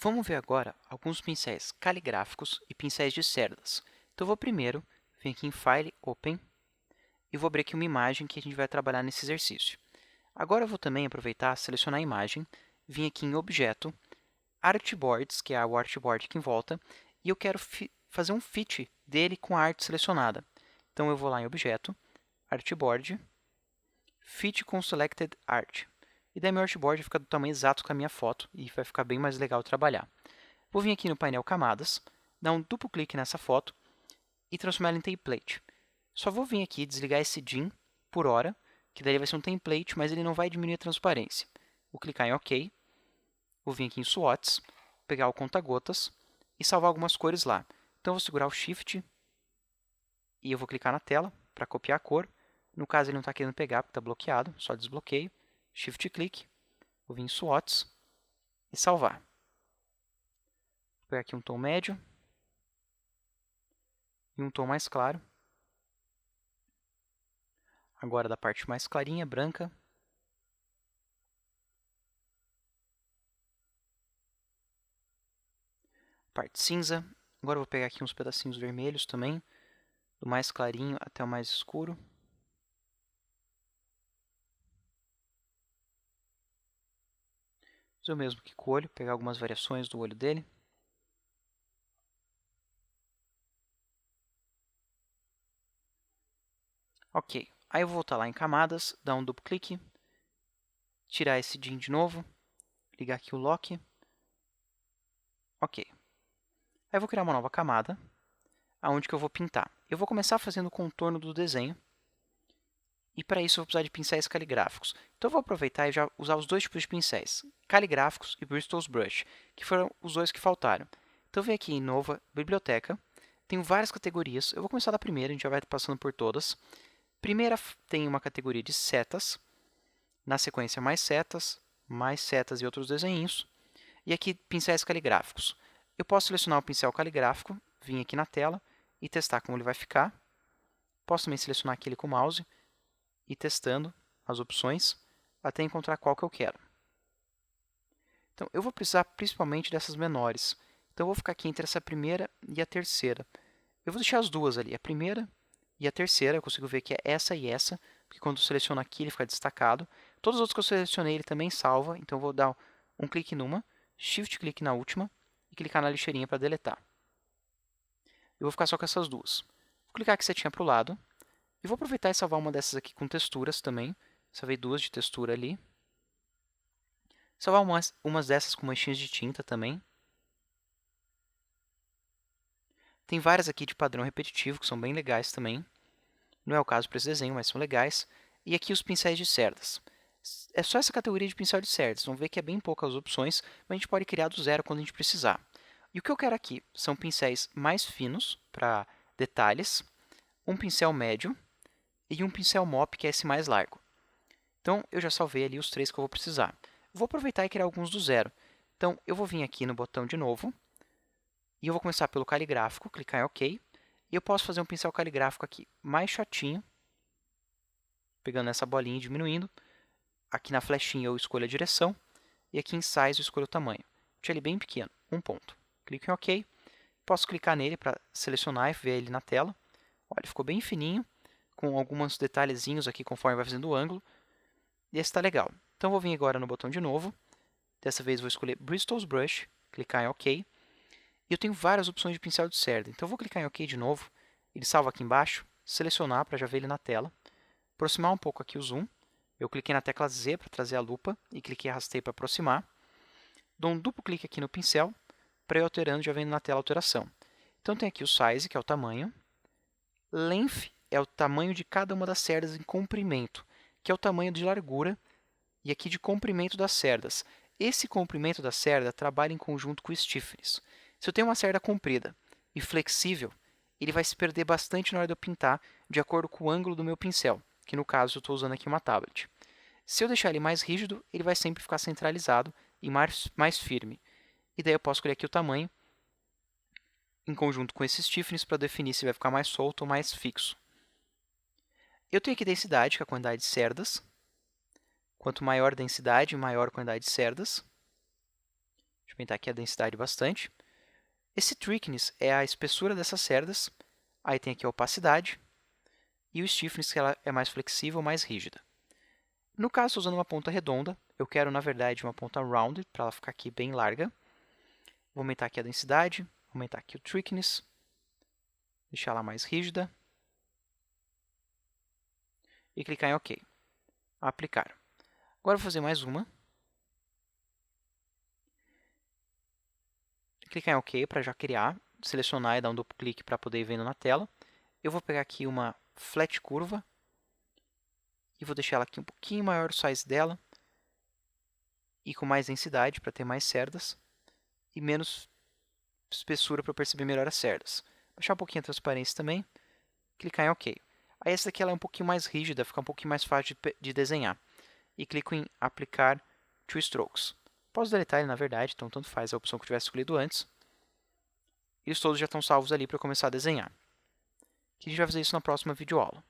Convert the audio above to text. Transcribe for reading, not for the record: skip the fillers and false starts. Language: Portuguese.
Vamos ver agora alguns pincéis caligráficos e pincéis de cerdas. Então, eu vou primeiro vir aqui em File, Open, e vou abrir aqui uma imagem que a gente vai trabalhar nesse exercício. Agora, eu vou também aproveitar, selecionar a imagem, vir aqui em Objeto, Artboards, que é o artboard aqui em volta, e eu quero fazer um fit dele com a arte selecionada. Então, eu vou lá em Objeto, Artboard, Fit com Selected Art. E daí meu artboard vai ficar do tamanho exato com a minha foto e vai ficar bem mais legal trabalhar. Vou vir aqui no painel Camadas, dar um duplo clique nessa foto e transformar ela em template. Só vou vir aqui desligar esse dim por hora, que daí vai ser um template, mas ele não vai diminuir a transparência. Vou clicar em OK, vou vir aqui em Swatches, pegar o conta-gotas e salvar algumas cores lá. Então, vou segurar o Shift e eu vou clicar na tela para copiar a cor. No caso, ele não está querendo pegar porque está bloqueado, só desbloqueio. Shift clique, vou vir em Swatches e salvar. Vou pegar aqui um tom médio e um tom mais claro. Agora da parte mais clarinha, branca. Parte cinza. Agora eu vou pegar aqui uns pedacinhos vermelhos também, do mais clarinho até o mais escuro. Fazer o mesmo que com o olho, pegar algumas variações do olho dele. Ok, aí eu vou voltar lá em camadas, dar um duplo clique, tirar esse dim de novo, ligar aqui o lock. Ok. Aí eu vou criar uma nova camada, aonde que eu vou pintar. Eu vou começar fazendo o contorno do desenho, e para isso eu vou precisar de pincéis caligráficos. Então eu vou aproveitar e já usar os dois tipos de pincéis, caligráficos e Bristol's Brush, que foram os dois que faltaram. Então eu venho aqui em Nova Biblioteca, tenho várias categorias, eu vou começar da primeira, a gente já vai passando por todas. Primeira tem uma categoria de setas, na sequência mais setas e outros desenhos, e aqui pincéis caligráficos. Eu posso selecionar o pincel caligráfico, vir aqui na tela e testar como ele vai ficar. Posso também selecionar aquele com o mouse e testando as opções até encontrar qual que eu quero. Então, eu vou precisar principalmente dessas menores. Então, eu vou ficar aqui entre essa primeira e a terceira. Eu vou deixar as duas ali, a primeira e a terceira. Eu consigo ver que é essa e essa, porque quando eu seleciono aqui, ele fica destacado. Todos os outros que eu selecionei, ele também salva. Então, eu vou dar um clique numa, Shift clique na última e clicar na lixeirinha para deletar. Eu vou ficar só com essas duas. Vou clicar aqui setinha para o lado. E vou aproveitar e salvar uma dessas aqui com texturas também. Salvei duas de textura ali. Salvar umas dessas com manchinhas de tinta também. Tem várias aqui de padrão repetitivo, que são bem legais também. Não é o caso para esse desenho, mas são legais. E aqui os pincéis de cerdas. É só essa categoria de pincel de cerdas. Vão ver que é bem poucas opções, mas a gente pode criar do zero quando a gente precisar. E o que eu quero aqui são pincéis mais finos, para detalhes, um pincel médio e um pincel mop, que é esse mais largo. Então, eu já salvei ali os três que eu vou precisar. Vou aproveitar e criar alguns do zero. Então, eu vou vir aqui no botão de novo, e eu vou começar pelo caligráfico, clicar em OK, e eu posso fazer um pincel caligráfico aqui mais chatinho, pegando essa bolinha e diminuindo. Aqui na flechinha eu escolho a direção, e aqui em Size eu escolho o tamanho. Deixa ele bem pequeno, um ponto. Clico em OK, posso clicar nele para selecionar e ver ele na tela. Olha, ficou bem fininho, com alguns detalhezinhos aqui conforme vai fazendo o ângulo. E esse está legal. Então, vou vir agora no botão de novo. Dessa vez, vou escolher Bristol's Brush, clicar em OK. E eu tenho várias opções de pincel de cerda. Então, eu vou clicar em OK de novo. Ele salva aqui embaixo. Selecionar para já ver ele na tela. Aproximar um pouco aqui o zoom. Eu cliquei na tecla Z para trazer a lupa e cliquei e arrastei para aproximar. Dou um duplo clique aqui no pincel para ir alterando, já vendo na tela a alteração. Então, tem aqui o Size, que é o tamanho. Length é o tamanho de cada uma das cerdas em comprimento, que é o tamanho de largura, e aqui de comprimento das cerdas. Esse comprimento da cerda trabalha em conjunto com o stiffness. Se eu tenho uma cerda comprida e flexível, ele vai se perder bastante na hora de eu pintar, de acordo com o ângulo do meu pincel, que no caso eu estou usando aqui uma tablet. Se eu deixar ele mais rígido, ele vai sempre ficar centralizado e mais firme. E daí eu posso escolher aqui o tamanho, em conjunto com esse stiffness, para definir se vai ficar mais solto ou mais fixo. Eu tenho aqui densidade, que é a quantidade de cerdas. Quanto maior a densidade, maior a quantidade de cerdas. Deixa eu aumentar aqui a densidade bastante. Esse Thickness é a espessura dessas cerdas. Aí tem aqui a opacidade. E o Stiffness, que ela é mais flexível, mais rígida. No caso, estou usando uma ponta redonda. Eu quero, na verdade, uma ponta rounded, para ela ficar aqui bem larga. Vou aumentar aqui a densidade, aumentar aqui o Thickness, deixar ela mais rígida. E clicar em OK. Aplicar. Agora vou fazer mais uma. Clicar em OK para já criar, selecionar e dar um duplo clique para poder ir vendo na tela. Eu vou pegar aqui uma flat curva e vou deixar ela aqui um pouquinho maior o size dela e com mais densidade para ter mais cerdas e menos espessura para eu perceber melhor as cerdas. Baixar um pouquinho a transparência também, clicar em OK. Aí essa daqui ela é um pouquinho mais rígida, fica um pouquinho mais fácil de desenhar. E clico em aplicar Two Strokes. Posso deletar ele na verdade, então tanto faz a opção que eu tivesse escolhido antes. Eles todos já estão salvos ali para eu começar a desenhar. A gente vai fazer isso na próxima videoaula.